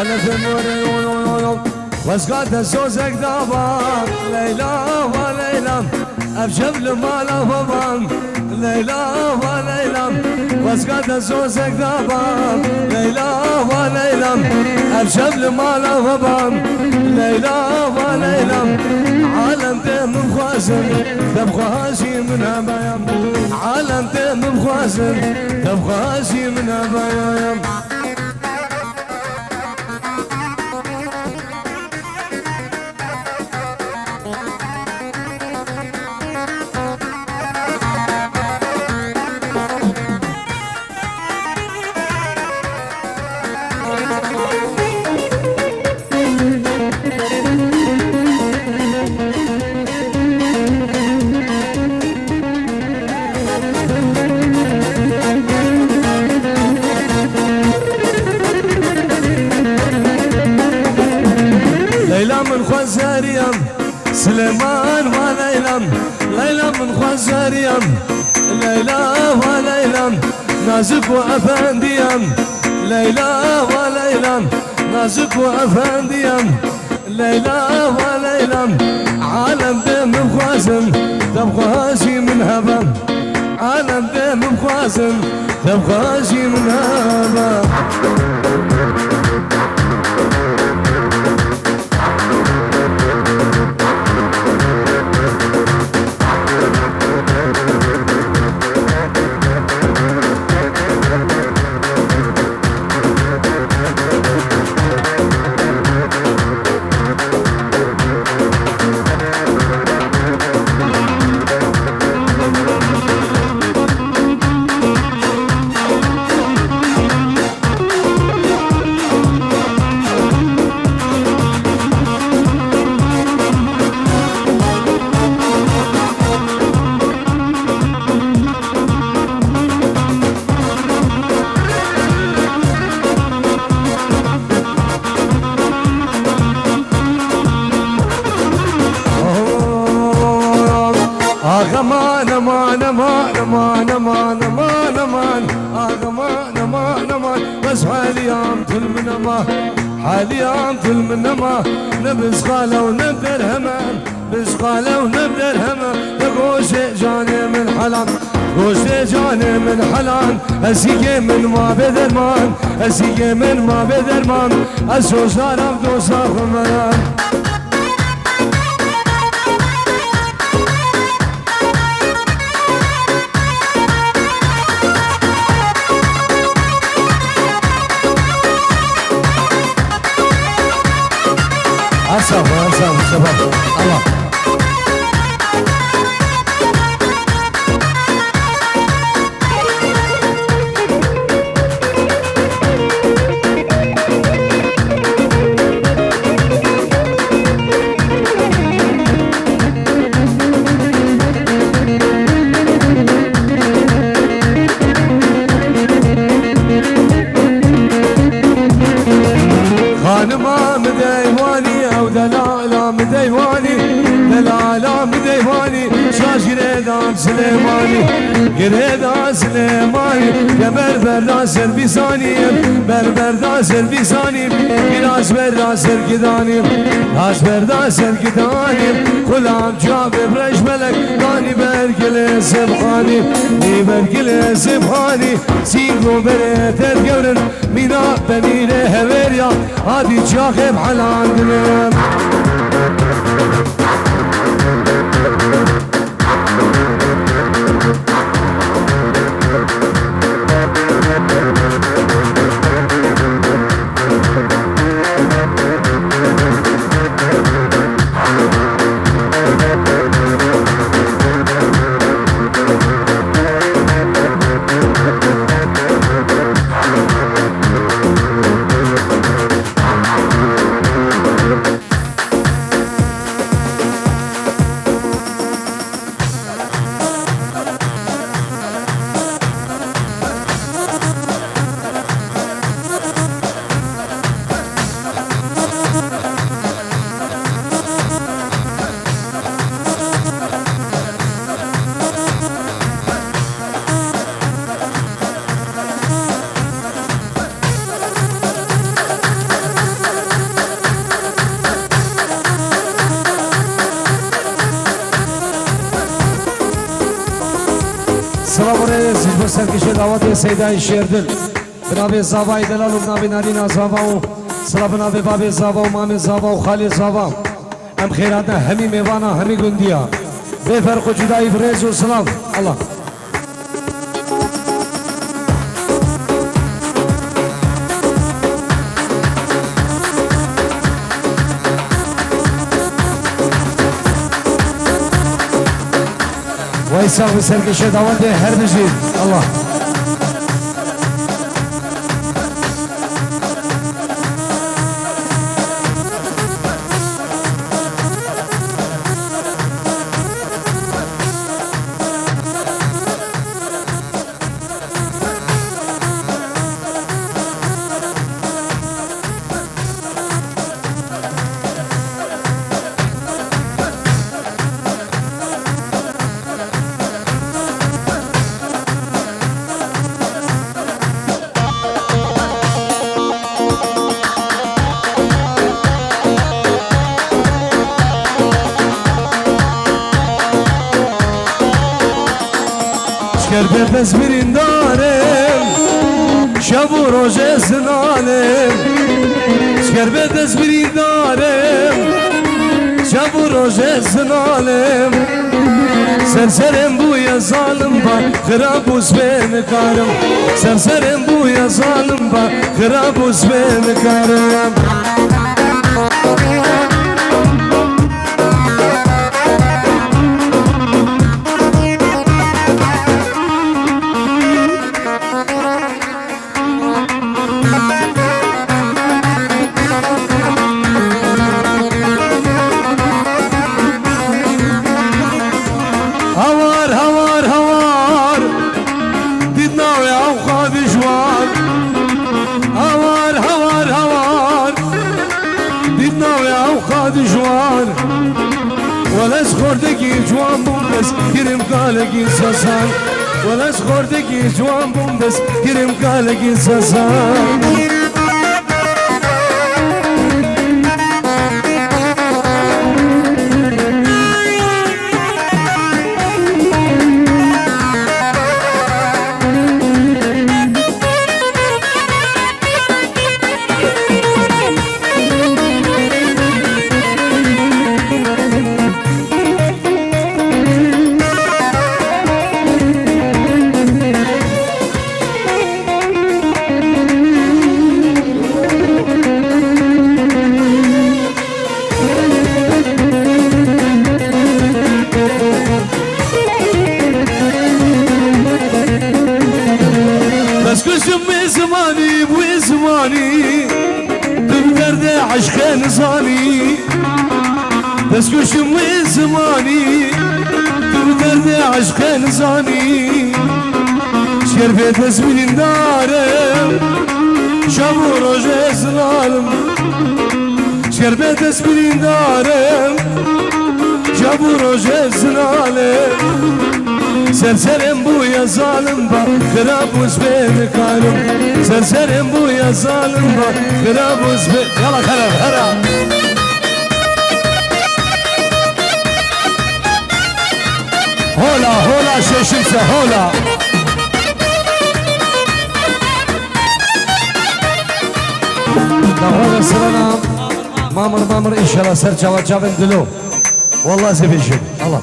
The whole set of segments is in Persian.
خلف الموري واسقات الزوزك دابان ليلى وليلى أبجبل مالا فبان ليلى وليلى واسقات الزوزك دابان ليلى وليلى أبجبل مالا فبان ليلى وليلى عالم تم مخازن تبخاشي من هبايم عالم تم مخازن تبخاشي من هبايم من خوزاريم سليمان وليلى ليلى من خوزاريم ليلى وليلى نازك وأفنديم ليلى وليلى نازك وأفنديم ليلى وليلى عالم دم مخازن تبخاشي من هبا عالم دم مخازن تبخاشي من هبا امان امان امان امان امان امان امان امان امان امان بس حاليام كل من امان حاليام كل من امان نبز خاله ونبدر همان بز خاله ونبدر همان تقوش جاني من حلان قوش جاني من حلان اسيقي من ما بدرمان اسيقي من ما بدرمان اسوس عرب دوسا خمان أنسى الله خانما مديواني أو دلالة مديواني دلالة مديواني شاش قريدان سليماني قريدان سليماني يا بربر داسر بيساني بربر داسر بيساني براس برداسر كداني راس برداسر كداني خلام جاب برش ملك داني برقل سبحاني ني برقل سبحاني سيقو بريت القورن مينا بنينه هوريا هادي جاخب حلان دلم سرکش دعوت سیدای شیردل بنابه زاوای دلال و بنابه نارینا زاوا و سلا بنابه بابه زاوا و مام زاوا و خالی زاوا ام خیراتنا همی میوانا همی گندیا به فرق و جدایی برز و سلام الله وایسا و سرکش دعوت هر بجید الله شکر به دزبیرین دارم شب و روز زنانم شکر به دزبیرین دارم شب و روز زنانم سرسرم بوی ظالم با خرابوس بنکارم سرسرم بوی ظالم با خرابوس بنکارم ولس خوردگی جوان بومدس گرم کالگی ساسان ولس خوردگی جوان بومدس گرم کالگی ساسان عشق نزاني تسكشم من زماني تبدرد عشق نزاني شرفت تسبيل دارم شابو روجه سلالم شرفت تسبيل دارم شابو روجه سلالم سرسرم بويا ظالم با خرابوس بنكارم سرسرم بويا ظالم با خرابوس يلا خراب خراب هولا هولا شمسة هولا دهولا سلام مامر إن شاء الله سر جواد جابن دلو والله زبيشن الله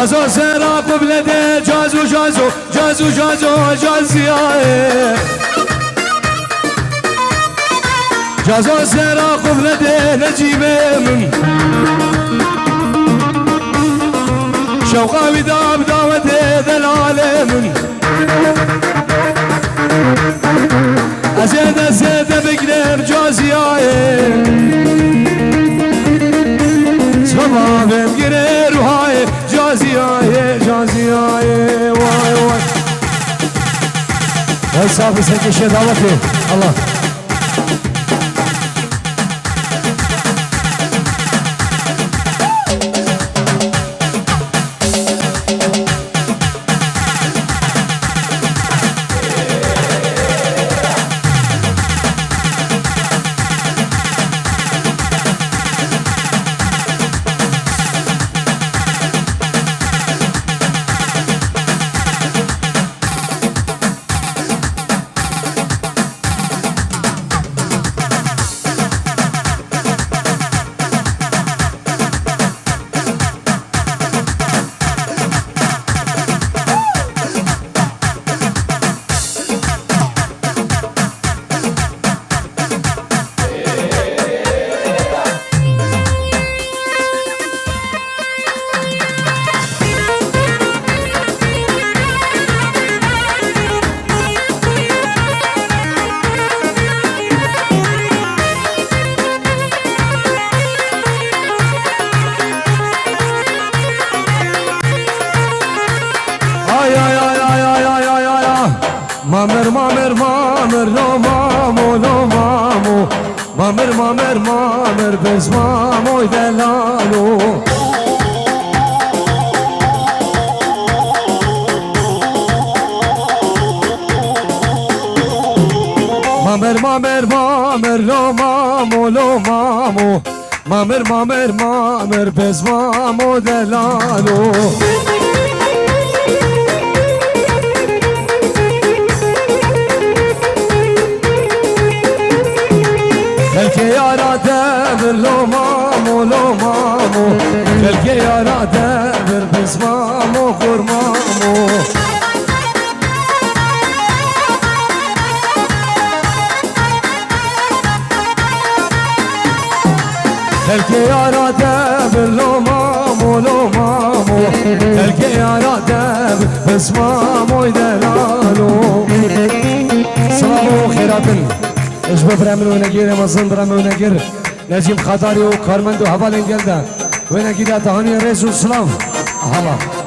جازو سرا قبلده جازو جازو جازو جازو جازياه جازو سرا قبلده نجيبه من شوقا بداب دعوته ذا العالم أزيد أزيد بقدر جازياه صبابم گره روهای جازیای جازیای وای وای وای صاحب سکش دعوته الله مامر مامر مامر بزماموی دلالو مامر مامر مامر لو مامو لو مامو مامر مامر مامر بزمامو دلالو خلقي يارا دبر لو مامو لو مامو خلقي يارا دبر بزمامو قرمامو خلقي يارا دبر لو مامو لو مامو خلقي يارا دبر بزمامو دلالو صلاة وخيرات اجبه برامل ونگیر مزن برامل ونگیر نجیم خطاری و کارمند و حوال انگل ده ونگیر تهانی رئیس و سلام حالا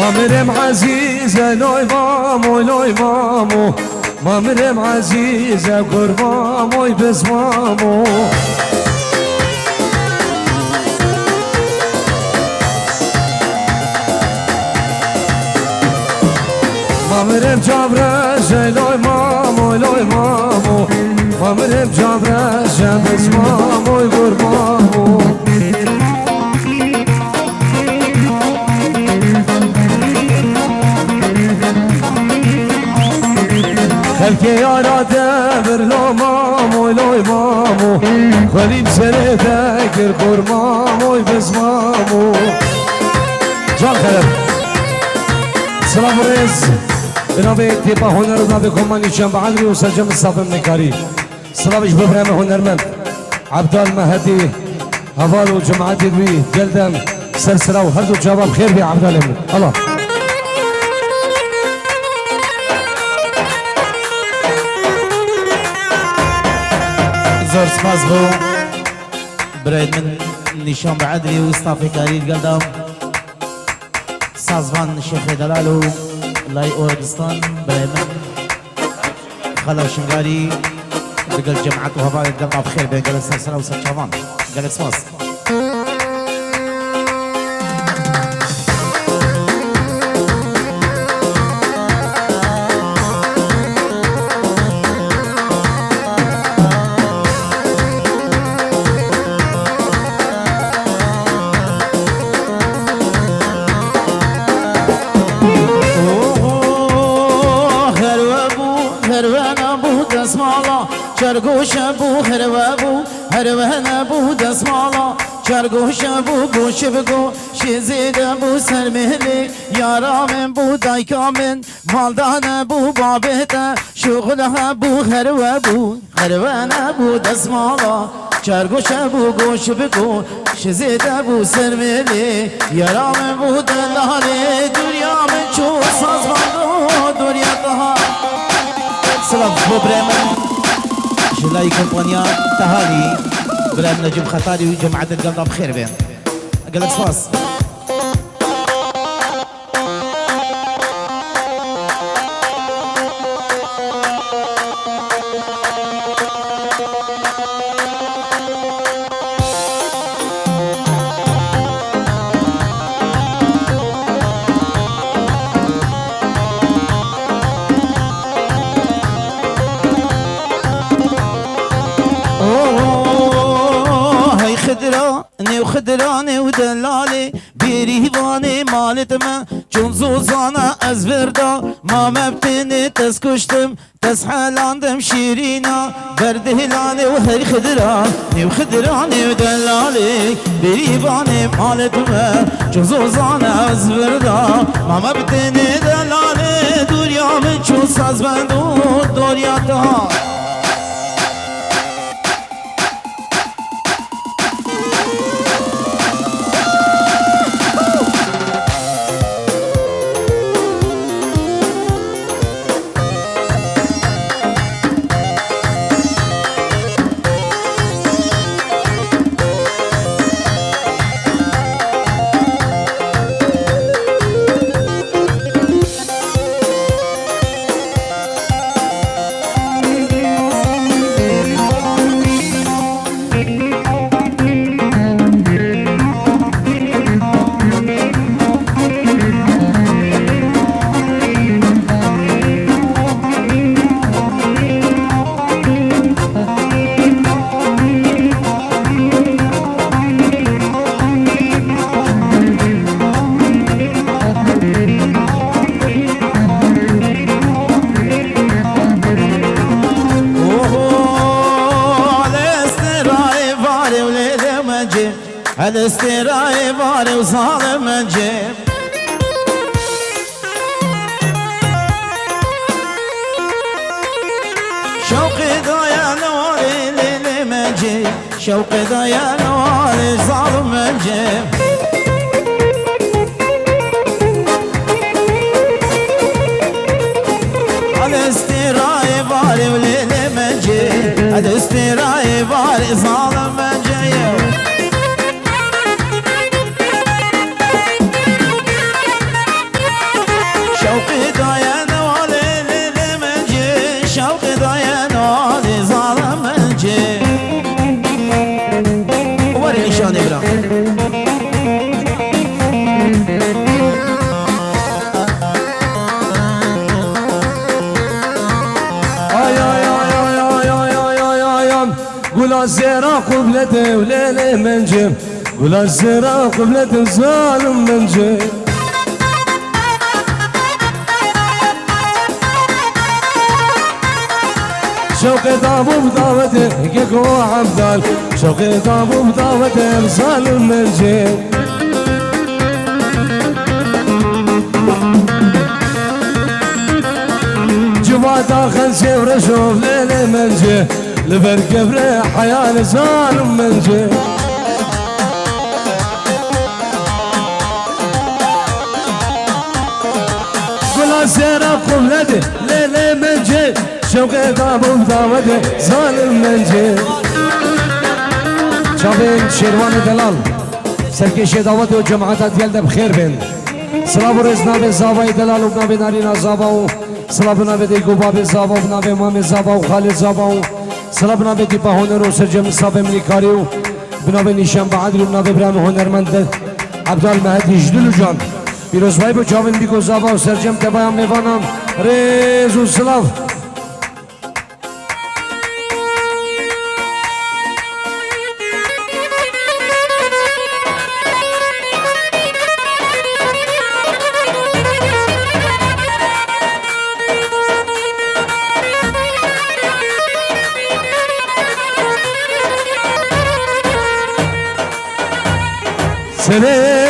مامرم عزیزه لوی مامو لوی مامو مامرم عزیزه قرباموی بزمامو مامرم جابرشه لوی مامو لوی مامو مامرم جابرشه بزماموی قربامو خلقي يارا دبر لو مامو لو مامو خليب سنه ذاكر قرمامو بزمامو جان خير سلام رئيس بنابه تيبا هنر بنابه كماني شنب عدري وسجم الصافم نكاري سلام ايش ببرامه هنرمند عبدال مهدي هفال وجماعتي دوي جلدن سلسلة وهردو جواب خير بي عبدال امن الله زور سپاس بو برای من نشان بعدلی و استافی کاری گردم سازمان شیخ دلالو لای اوردستان برای من خلا شنگاری بقل جماعت و هفای گردم بخیر به گل سلسله و سرچاوان گل سپاس چرگوش بو هروانه بو دسمالا چرگوش بو گوش بگو شیزیده بو سرمهلی یارامن بو دایکامن مالدانه بو بابهته شغله بو هروانه بو دسمالا چرگوش بو گوش بگو شیزیده بو سرمهلی یارامن بو دلالی دوریامن چو سازمان دوریتها سلام بو برمن جلاي كومبانيا تهاني برام نجم خطاري وجماعة القلب بخير بين قلب صاص خدراني ودلالي گریوان مالت من چون زوزانه از وردا ما مبتنی تز کشتم تز حلاندم شیرینا برد هلاله و هر خدران نیو خدرانی و دلالی گریوان مالت من چون زوزانه از وردا ما مبتنی دلالی دنیا من چون ساز بندو دنیا تا الاستراي باري وظالم الجيب شوقي ضايع نواري ليلي مجيب شوقي ضايع نواري ظالم الجيب الاستراي باري وليلي مجيب الاستراي باري ظالم الجيب شوقي ضايع نوالي ليلي منجي شوقي ضايع نوالي ظالم منجي ووري نشان إبراهيم قول الزيرة قبلته وليلي منجي قول الزيرة قبلته ظالم منجي شوقي طابو بدعوته يقو عبدال شوقي طابو بدعوته ظالم منجي جوات آخر سيور شوف ليلي منجي لبركب ريح حيال ظالم منجي قول سيرة قبلته ليلي منجي شوقي طابو بدعوته ظالم منجي شابين شيروان دلال سركشي دعوته وجماعتها ديالنا بخير بين صلاب رزنا بزاوي دلال وبنابي نارينا زاباو صلابنا بدي قباب زاباو وبنابي مامي زاباو خالد زاباو صلابنا بدي باهونر وسرجم صاب مليكاريو بنابي نشان بعدل وبنابي برام هنرمند عبدال مهدي جدلو جان پیروز بای با جاوین بیگو زاباو سرجم تبایم میوانم ریز و سلاف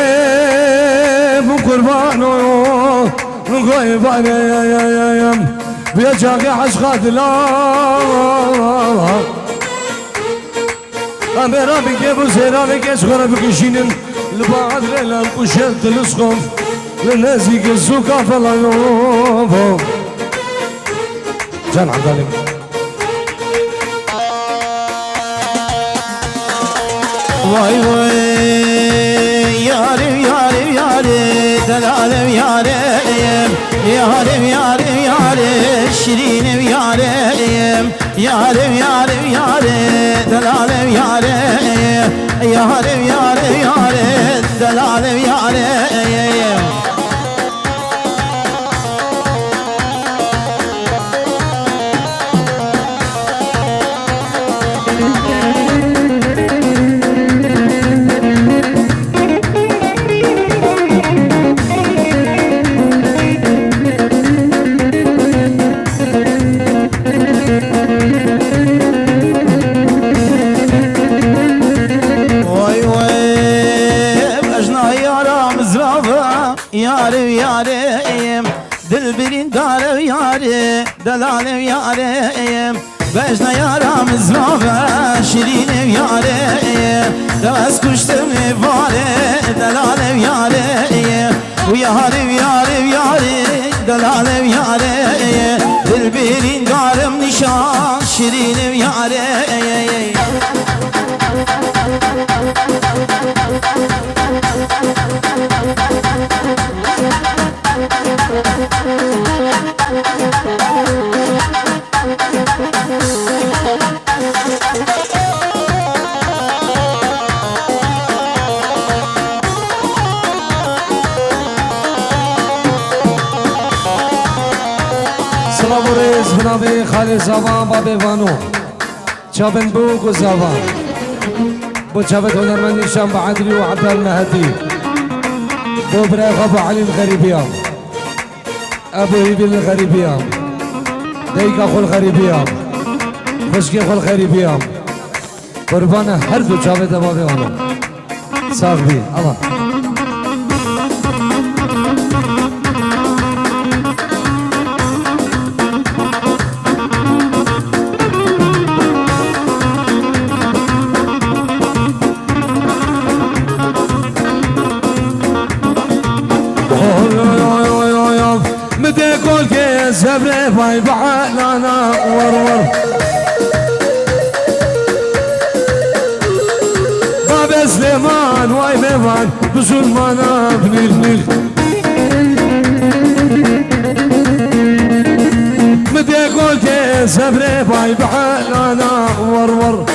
سلام قربانو نقول بايم بيا جاقي عشقات لا أميرا بيجيبو زيرا بيجيش غرا بيجيشينن لبعض ليلة وشلت السقف للناس يقزو كافلا يوفو جان عبد العليم واي واي يارم يارم يارم دلالم يارم يارم يارم يارم شيرينم يارم يارم يارم يارم دلالم يارم يارم يارم يارم دلالم يارم دلبرین داره یاره دلال یاره بجنه یارم زرافه شیرین یاره دست کشتم واره دلال یاره و یاره دلال یاره دلبرین دارم نشان شیرین یاره سلام و رز بنابه خالی زبان بابه وانو چابن بوک و زبان بو چابت هنرمندیشان با عدلی و عبدال مهدی بو برای غابو علی الغریبیان ابو هیبیل الغریبیان دیگا خول غریبیان خشکی خول غریبیان قربان هر دو چابت بابه وانو ساق بی الله مدي قول كي زبري باي بعلانا ورور باب سليمان واي ميوان بسلمانا بنيل مدي قول كي زبري باي بعلانا ورور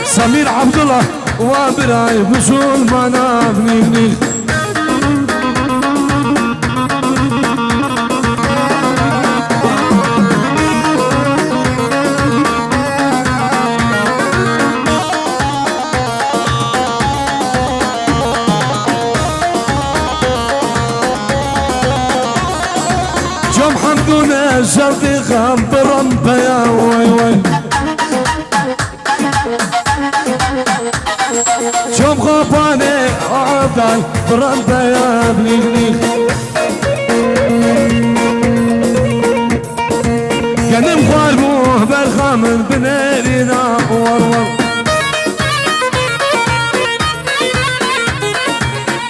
سمير عبد الله وابراي بسلمانا بنيل جم حمدونا شرطي خام برمبا يا وي جم خافاني عبدال برمبا يا بنيغ كنم خاربوه بالخامن بنيرينا ورور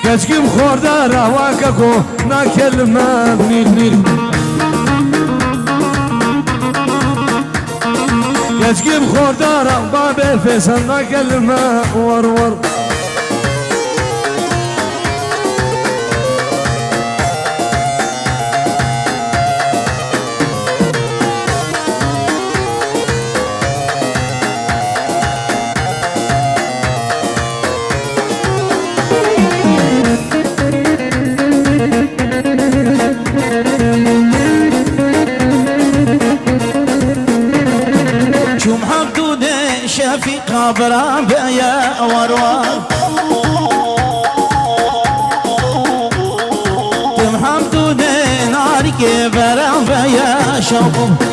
كشكم خوردارا واكاكو ناكلمة بنيغ كشكم خوردارا باب فيصل ناكلمة ورور في قبره بيا وروار تمحمدو ناري كبره بيا شوقم